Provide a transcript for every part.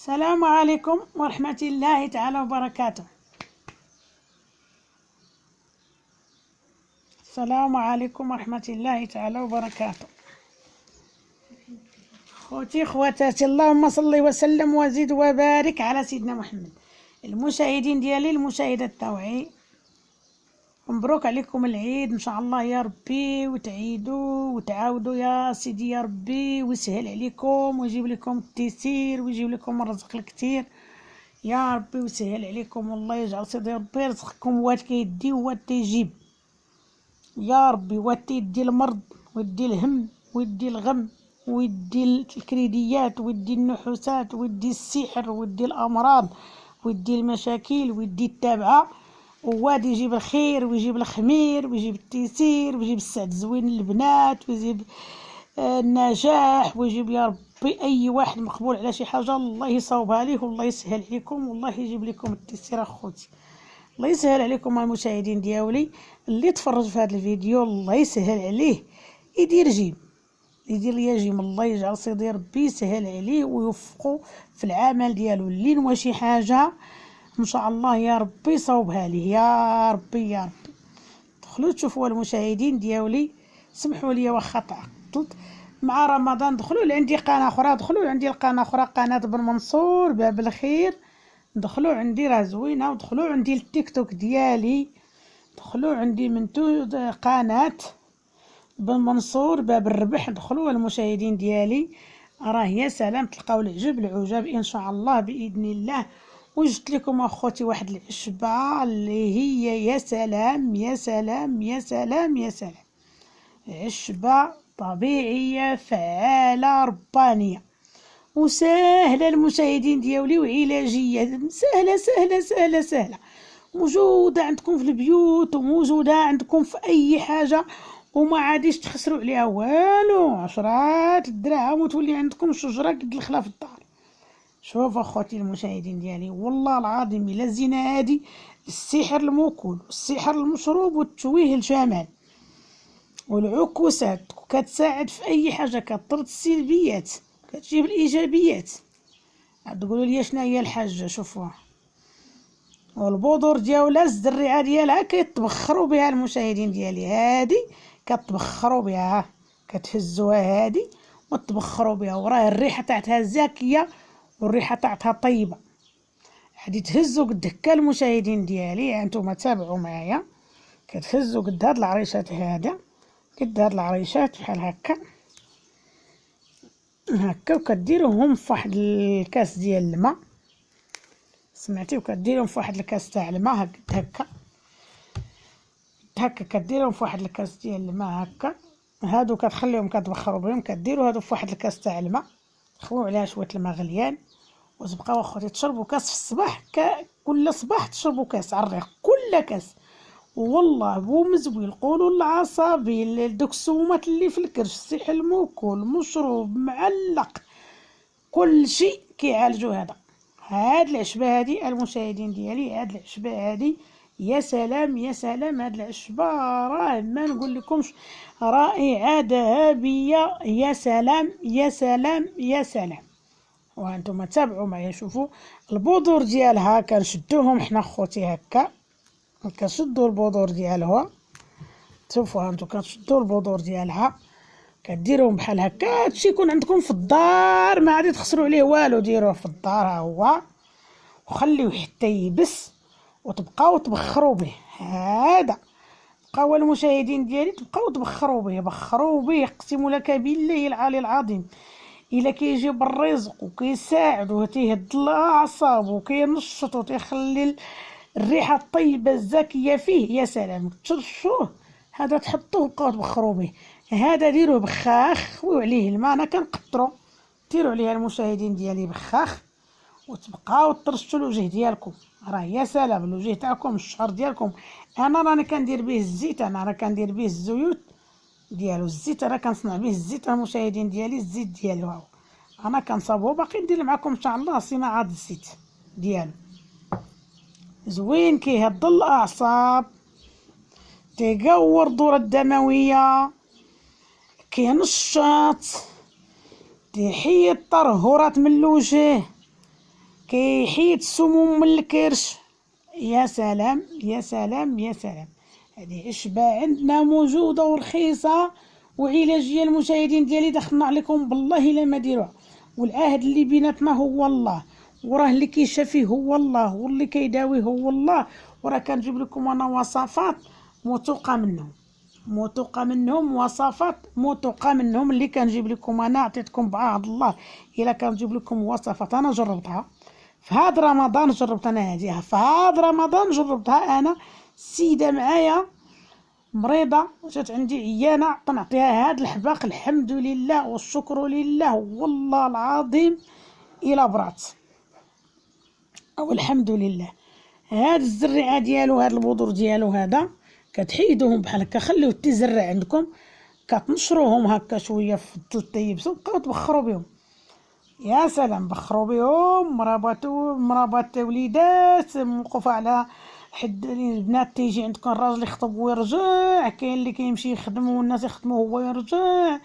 السلام عليكم ورحمة الله تعالى وبركاته. السلام عليكم ورحمة الله تعالى وبركاته. خوتي خواتاتي، اللهم صل وسلم وزد وبارك على سيدنا محمد. المشاهدين ديالي، المشاهدات تاوعي، مبروك عليكم العيد ان شاء الله يا ربي، وتعيدوا وتعاودوا يا سيدي يا ربي، ويسهل عليكم ويجيب لكم التيسير ويجيب لكم الرزق الكثير يا ربي، ويسهل عليكم، والله يجعل سيدي ربي يرزقكم وات كيدي وات تيجيب يا ربي، وات تيدي المرض ويدي الهم ويدي الغم ويدي الكريديات ويدي النحوسات ويدي السحر ويدي الامراض ويدي المشاكل ويدي التابعه، وواد يجيب الخير ويجيب الخمير ويجيب التيسير ويجيب السعد زوين للبنات ويجيب النجاح ويجيب يا ربي اي واحد مقبول على شي حاجه الله يصاوبها ليه والله يسهل عليكم والله يجيب لكم التيسير اخوتي. الله يسهل عليكم المشاهدين ديالي اللي تفرج في هذا الفيديو، الله يسهل عليه يدير جيم، يدير ليا جيم، الله يجعل سيدي ربي يسهل عليه ويوفقه في العمل ديالو اللي نوى شي حاجه ان شاء الله يا ربي صوبها ليه يا ربي يا ربي. دخلوا تشوفوا المشاهدين ديالي، سمحوا لي واخا تعطلت مع رمضان، دخلوا لعندي قناه اخرى، دخلوا عندي القناه اخرى، قناه بن منصور باب الخير، دخلوا عندي راه زوينه، ودخلوا عندي التيك توك ديالي، دخلوا عندي منتو قناه بن منصور باب الربح، دخلوا المشاهدين ديالي، راه يا سلام تلقاو العجب العجاب ان شاء الله باذن الله. وجدت لكم اخوتي واحد العشبه اللي هي يا سلام يا سلام يا سلام يا سلام، عشبه طبيعيه فعاله ربانيه وسهله المشاهدين ديالي، وعلاجيه سهله سهله سهله سهله، موجوده عندكم في البيوت وموجوده عندكم في اي حاجه، وما عاديش تخسروا عليها والو، 10 دراهم وتولي عندكم شجره قد الخلا في الدار. شوف اخوتي المشاهدين ديالي، والله العظيم الا زينا هادي السحر الموكول والسحر المشروب والتشويه الجمال والعكوسات، كتساعد في اي حاجه، كطرد السلبيات كتجيب الايجابيات. تقولوا لي شنو هي الحاجه؟ شوفوها، والبودور ديالها الزريعه ديالها كيتبخروا بها المشاهدين ديالي، هادي كتبخروا بها، كتهزوها هادي وتبخروا بها، وراه الريحه تاعتها زاكيه والريحه تاعتها طيبه. غادي تهزوا قد هكا المشاهدين ديالي، هانتوما تابعوا معايا، كتهزوا قد هاد العريشات هذا، قد هاد العريشات بحال هكا هكا، وكديروهم في واحد الكاس ديال الماء، سمعتي، وكديرهم في واحد الكاس تاع الماء قد هكا هكا، كديرهم في واحد الكاس ديال الماء هكا، هادو كتخليهم كتبخروا بهم، كديروا هادو في واحد الكاس تاع الماء، تخويو عليها شويه الماء غليان، وتبقاو اخوتي تشربوا كاس في الصباح، كل صباح تشربوا كاس على الريق، كل كاس، والله بومزوي القولوا العصبي دوك السمومات اللي في الكرش، السحر الموكول مشروب معلق، كل شيء كيعالجوا هاد العشبه هادي المشاهدين ديالي، هاد العشبه هادي يا سلام يا سلام، هاد العشبه راه ما نقول لكمش، رائعه ذهبيه يا سلام يا سلام يا سلام. وانتم تابعوا معايا، شوفوا البذور ديالها كنشدوهم حنا خوتي هكا، كنشدوا البذور ديالها، شوفوا هانتو كنشدوا البذور ديالها، كديروهم بحال هكا، هادشي يكون عندكم في الدار ما غادي تخسروا عليه والو، ديروه في الدار ها هو، وخليوه حتى يبس وتبقاو تبخروا به. هذا بقاو المشاهدين ديالي تبقاو تبخروا به، بخروا به، اقسم لك بالله العلي العظيم الا كيجيب الرزق وكيساعد وتيهد الاعصاب وكينشط وتيخلي الريحه الطيبه الزاكيه فيه، يا سلام، ترشوه هذا تحطوه وبقاو تبخروا به. هذا ديروه بخاخ، خويو عليه الماء، انا كنقطرو، ديروا عليها المشاهدين ديالي بخاخ، وتبقاو ترشوا الوجه ديالكم، راه يا سلام الوجه تاعكم الشعر ديالكم. انا راني كندير به الزيت، انا راه كندير به الزيوت ديالو، الزيت انا كنصنع به الزيت المشاهدين ديالي، الزيت ديالو هاو انا كنصاوبو، باقي ندير معكم ان شاء الله صناعه الزيت ديالو، زوين كيهض الاعصاب، تيقور الدوره الدمويه، كينشط، تيحيد الترهلات من الوجه، كيحيد السموم من الكرش. يا سلام يا سلام يا سلام. هذه عشبة عندنا موجودة ورخيصة وعلاجية. المشاهدين ديالي دخلنا عليكم بالله الا ما ديروها، والعهد اللي بيناتنا هو الله، وراه اللي كيشافي هو الله، واللي كيداوي هو الله. وراه كنجيب لكم انا وصفات موثوقة منهم وصفات موثوقة منهم اللي كنجيب لكم انا. عطيتكم بعهد الله الا كنجيب لكم وصفات انا جربتها في هذا رمضان. جربت انا هذه في هذا رمضان، جربتها انا. السيده معايا مريضه جات عندي عيانه، تنعطيها هاد الحباق. الحمد لله والشكر لله والله العظيم الى برات، او الحمد لله. هاد الزريعه ديالو، هاد البذور ديالو، هذا كتحيدوهم بحال هكا، خليوه تيزرع عندكم، كتنشروهم هكا شويه في الثلج تيبسوا، بقاو تبخروا بهم. يا سلام، بخروا بهم مرابط وليدات موقوفه على حد. البنات تيجي عندكم الراجل يخطب ويرجع، كاين اللي كيمشي يخدم والناس يخدموا هو يرجع،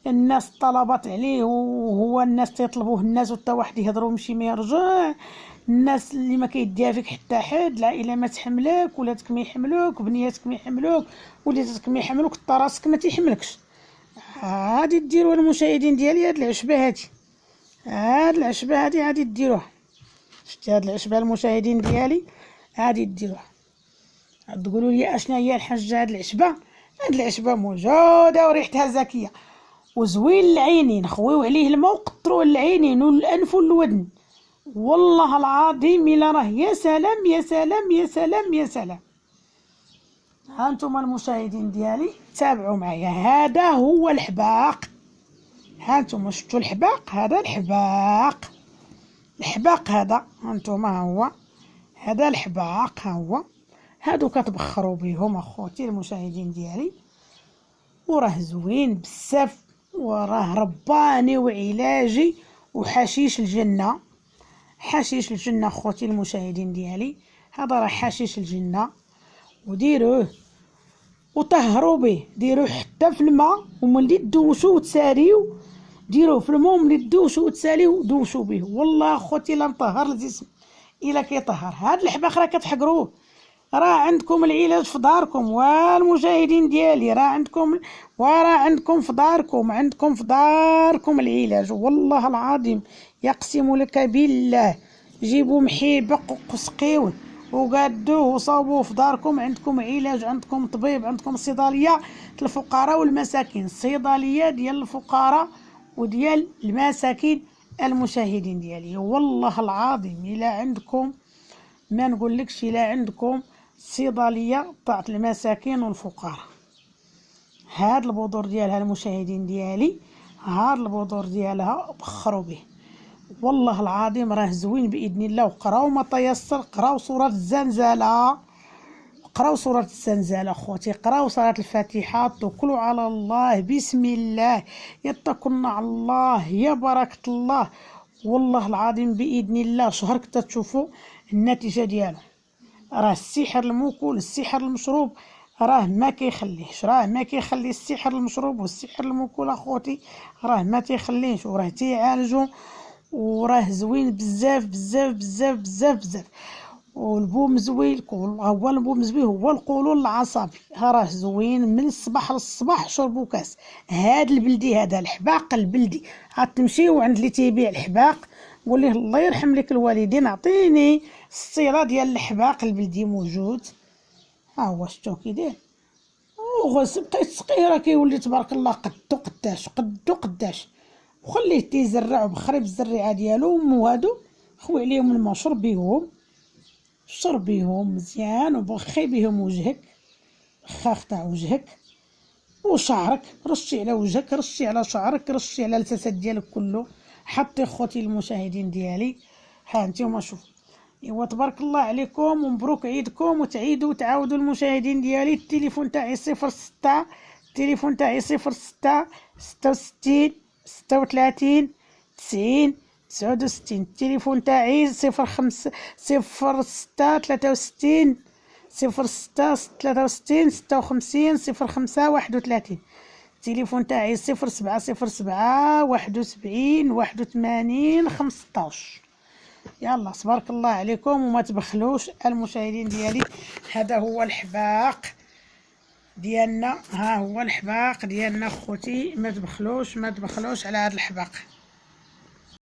الناس طلبات عليه وهو الناس تيطلبوه الناس، وتا واحد يهضروا يمشي ما يرجع. الناس اللي ما كيديها فيك حتى حد، العائله ما تحملك، ولادك ما يحملوك، بنياتك ما يحملوك، وليداتك ما يحملوك، حتى راسك ما تيحملكش. هادي ديروا المشاهدين ديالي هاد العشبه هادي، هاد العشبه هادي غادي ديروها. شتي هاد العشبه المشاهدين ديالي غادي ديروها. تقولوا لي اشنا هي الحاجه هاد العشبه؟ هاد العشبه موجوده وريحتها زكيه وزوين العينين. خويو عليه الماء وقطروا العينين والانف والودن، والله العظيم الا راه يا سلام يا سلام يا سلام يا سلام. ها انتم المشاهدين ديالي تابعوا معايا. هذا هو الحباق. ها انتم شفتوا الحباق؟ هذا الحباق هذا هانتوما، ها هو هذا الحباق، ها هو. هادو كتبخروا بهم اخوتي المشاهدين ديالي، وراه زوين بزاف، وراه رباني وعلاجي وحشيش الجنه. حشيش الجنه اخوتي المشاهدين ديالي، هذا راه حشيش الجنه. وديروه وطهروا به، ديروه حتى في الماء، وملي تدوشوا وتساليو ديروه في الماء، وملي تدوشوا وتساليو دوشوا به. والله اخوتي لا مطهر الجسم الا كيطهر. هاد الحباق راه كتحقروه، راه عندكم العلاج في داركم. والمشاهدين ديالي راه عندكم في داركم، عندكم في داركم العلاج. والله العظيم يقسم لك بالله، جيبوا محيبق وقسقيوه وقادوه وصابوه في داركم. عندكم علاج، عندكم طبيب، عندكم صيدليه الفقراء والمساكين، صيدليه ديال الفقراء وديال المساكين المشاهدين ديالي. والله العظيم الا عندكم، ما نقولكش، الا عندكم صيدليه طاعت المساكين والفقراء. هاد البذور ديالها المشاهدين ديالي، هاد البذور ديالها بخروا به. والله العظيم راه زوين باذن الله. وقراو ما تيسر، قراو سوره الزنزله، قراو سوره الزنزله اخوتي، قراو صلاه الفاتحه، توكلوا على الله، بسم الله، يتقن على الله، يا بركه الله. والله العظيم باذن الله شهر كنت تشوفوا النتيجه ديالو. راه السحر الموكول، السحر المشروب راه ما كيخليش، راه ما كيخلي السحر المشروب والسحر الموكول اخوتي، راه ما تيخليش، وراه تيعالجو، وراه زوين بزاف بزاف بزاف بزاف بزاف. والبوم زوين، هو البوم زوين، هو القولون العصبي، راه زوين من الصباح للصباح. شربوا كاس هاد البلدي، هذا الحباق البلدي. غتمشيو عند اللي تيبيع الحباق، قول ليه الله يرحم لك الوالدين عطيني الصيله ديال الحباق البلدي موجود. ها هو شتو كي داير، وغسل بقيت تسقيه راه كيولي تبارك الله قدو قداش. وخليه تيزرع وبخري بالزريعه ديالو، وهادو خوي عليهم الماء، شربيهم مزيان، وبخي بهم وجهك، الخاخ تاع وجهك وشعرك، رشي على وجهك، رشي على شعرك، رشي على الجسد ديالك كله. حطي خوتي المشاهدين ديالي، ها انتم شوفوا. ايوا تبارك الله عليكم ومبروك عيدكم، وتعيدوا وتعاودوا المشاهدين ديالي. التليفون تاعي 06، التليفون تاعي 06 66 36 90 69. التليفون تاعي 05 06 63 06 63 56 05 31. التليفون تاعي 07 07 71 81 15. يلا تبارك الله عليكم وما تبخلوش المشاهدين ديالي. هذا هو الحباق ديالنا، ها هو الحباق ديالنا خوتي، ما تبخلوش على هذا الحباق.